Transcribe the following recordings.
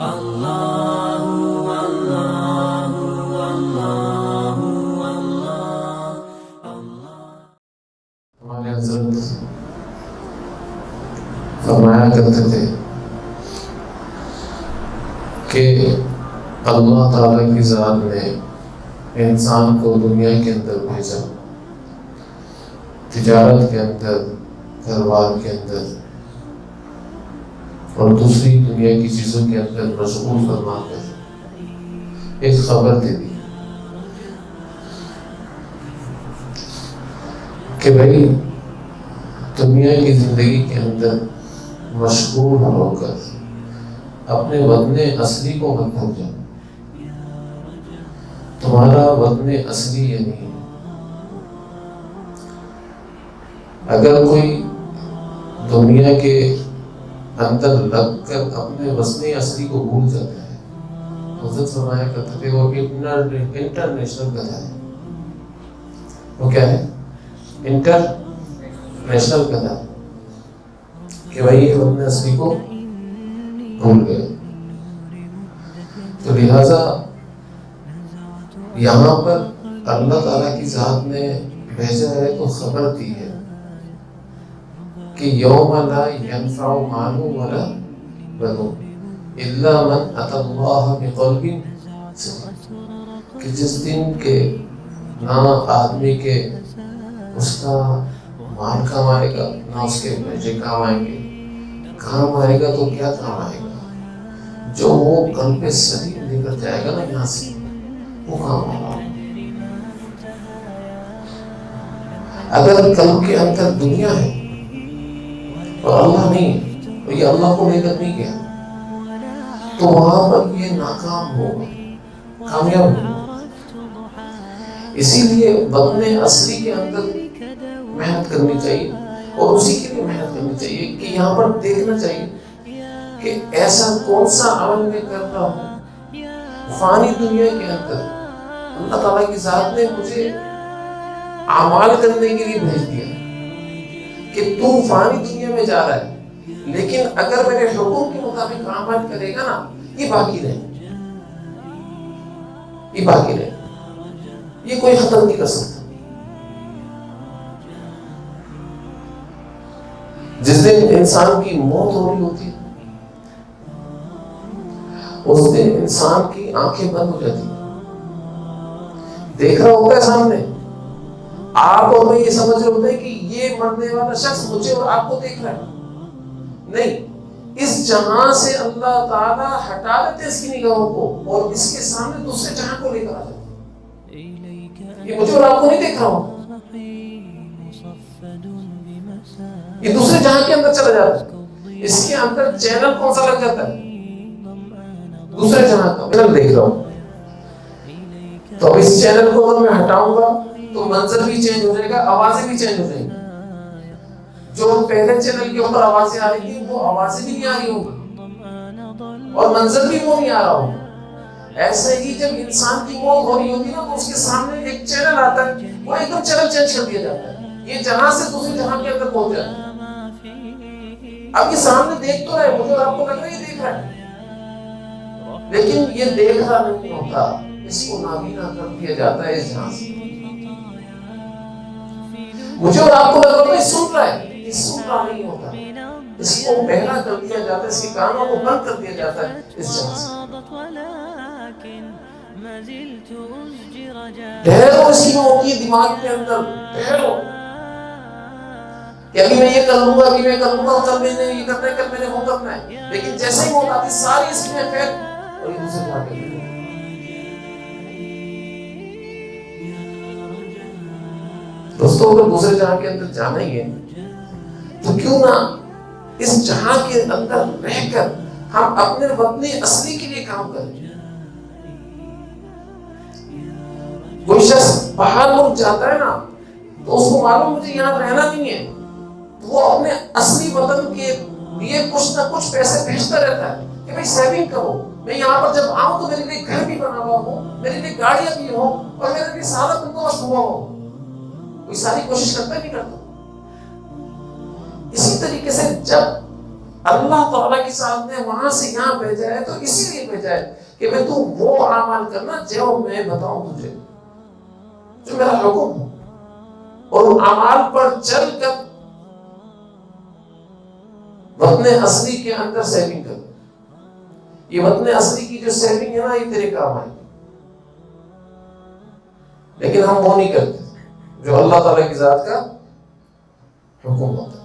ہمارے حضرت فرمایا کرتے تھے کہ اللہ تعالیٰ کی ذات نے انسان کو دنیا کے اندر بھیجا، تجارت کے اندر، گھر بار کے اندر اور دوسری دنیا کی چیزوں کے اندر مشغول فرما کر ایک خبر دے دی کہ بھائی دنیا کی زندگی کے اندر مشغول ہو کر اپنے وطن اصلی کو مت بھول جاؤ۔ تمہارا وطن اصلی یہ نہیں ہے۔ اگر کوئی دنیا کے اندر لگ کر اپنے وطن اصلی کو بھول جاتا ہے، حضرت فرمایا کرتے تھے وہ انٹرنیشنل گدھا ہے۔ وہ کیا ہے؟ انٹرنیشنل گدھا، کہ بھائی یہ اپنے اصلی کو بھول گئے۔ تو لہذا یہاں پر اللہ تعالیٰ کی ذات نے بھیجا ہے تو خبر دی ہے کہ یوم لا ینفع مال ولا بنون الا من اتی اللہ بقلب سلیم، کہ جس دن کے نہ آدمی کے اس کا مال کام آئے گا، نہ اس کے بیٹے کام آئیں گے۔ کام آئے گا تو کیا کام آئے گا؟ جو وہ قلب سلیم لے کر جائے گا نا یہاں سے، وہ کام آئے گا۔ اگر قلب کے اندر دنیا ہے اور اللہ نہیں ہے، اور یہ اللہ کو لے کر نہیں گیا، تو وہاں پر یہ ناکام ہوگا، کامیاب ہوگا۔ اسی لیے وطن اصلی کے اندر محنت کرنی چاہیے، اور اسی کے لیے محنت کرنی چاہیے کہ یہاں پر دیکھنا چاہیے کہ ایسا کون سا عمل میں کرتا ہوں فانی دنیا کے اندر اللہ تعالیٰ کی ذات نے مجھے اعمال کرنے کے لیے بھیج دیا کہ تو فانی دنیا میں جا رہا ہے، لیکن اگر میرے حکم کے مطابق عمل کرے گا نا، یہ باقی رہے، یہ باقی رہے، یہ کوئی ختم نہیں کر سکتا۔ جس دن انسان کی موت ہو رہی ہوتی ہے اس دن انسان کی آنکھیں بند ہو جاتی ہیں، دیکھ رہا ہوتا ہے سامنے، آپ اور میں یہ سمجھ رہے ہوتے ہیں کہ یہ مرنے والا شخص مجھے اور آپ کو دیکھ رہا ہے۔ نہیں، اس جہاں سے اللہ تعالیٰ ہٹا دیتے اس کی نگاہوں کو اور اس کے سامنے دوسرے جہاں کو لے کر آ جاتے ہیں۔ یہ مجھے اور آپ کو نہیں دیکھ رہا ہوں، یہ دوسرے جہاں کے اندر چلا جاتا ہے۔ اس کے اندر چینل کون سا لگ جاتا ہے؟ دوسرے جہاں کا چینل دیکھ رہا ہوں۔ تو اس چینل کو اگر میں ہٹاؤں گا تو منظر بھی چینج ہو جائے گا، آوازیں بھی چینج ہو جائیں گی۔ جو پہلے چینل کے اوپر آوازیں آ رہی تھی وہ آوازیں بھی نہیں آ رہی ہوگی اور منظر بھی وہ نہیں آ رہا ہوگا۔ ایسے ہی جب انسان کی موت ہو رہی ہوتی ہے نا تو اس کے سامنے ایک چینل آتا ہے، وہ ایک دم چینل چینج کر دیا جاتا ہے، یہ جہاں سے دوسرے جہاں کے اندر پہنچ جاتا ہے۔ اب یہ سامنے دیکھ تو رہے، مجھے اور آپ کو لگ رہا ہے یہ دیکھ رہا ہے، لیکن یہ دیکھ رہا نہیں ہوتا، اس کو نابینا کر دیا جاتا ہے اس جہاں سے۔ مجھے اور آپ کو لگ رہا ہے سن رہا ہے، یہ سن رہا نہیں ہوتا، اس کو بہرا کر دیا جاتا ہے، اس کے کانوں کو بند کر دیا جاتا ہے اس جہاں سے۔ ٹھہرو اس کی موت کی دماغ کے اندر، ٹھہرو کہ ابھی میں یہ کر لوں گا، ابھی میں کر لوں گا، کل میں نے یہ کرنا ہے، کل میں نے وہ کرنا ہے، لیکن جیسے ہی موت آتی ساری اس میں پھر اور یہ دوسرے جہاں کے لیے۔ دوستوں اگر دوسرے جہاں کے اندر جانا ہی ہے تو کیوں نہ اس جہاں کے اندر رہ کر ہم اپنے وطن اصلی کے لیے کام کریں۔ کوئی شخص باہر ملک جاتا ہے نا تو اس کو معلوم مجھے یہاں رہنا نہیں ہے، تو وہ اپنے اصلی وطن کے لیے کچھ نہ کچھ پیسے بھیجتا رہتا ہے کہ بھائی سیونگ کرو، میں یہاں پر جب آؤں تو میرے لیے گھر بھی بنا ہوا ہو، میرے لیے گاڑیاں بھی ہو اور میرے لیے سارا بندوبست ہوا ہو۔ کوئی ساری کوشش کرتا نہیں کرتا۔ اسی طریقے سے جب اللہ تعالیٰ کی ذات نے وہاں سے یہاں بھیجا ہے تو اسی لیے بھیجا ہے کہ میں تو وہ اعمال کرنا جو میں بتاؤں تجھے، جو میرا حکم ہو، اور ان اعمال پر چل کر وطن اصلی کے اندر سیونگ کر. یہ وطن اصلی کی جو سیونگ ہے نا، یہ تیرے کام آئے گی. لیکن ہم وہ نہیں کرتے جو اللہ تعالیٰ کی ذات کا حکم ہوتا ہے.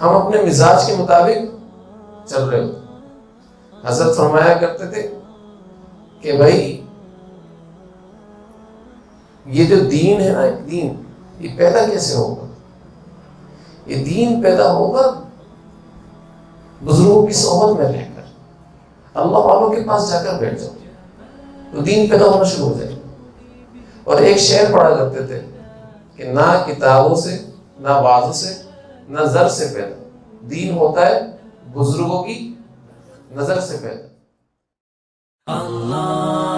ہم اپنے مزاج کے مطابق چل رہے ہوتے. حضرت فرمایا کرتے تھے کہ بھائی یہ جو دین ہے نا، دین یہ پیدا کیسے ہوگا؟ یہ دین پیدا ہوگا بزرگوں کی صحبت میں رہ کر، اللہ والوں کے پاس جا کر بیٹھ جاؤ تو دین پیدا ہونا شروع ہو جائے. اور ایک شعر پڑھا کرتے تھے کہ نہ کتابوں سے، نہ وعظوں سے، نہ زر سے پیدا، دین ہوتا ہے بزرگوں کی نظر سے پیدا. اللہ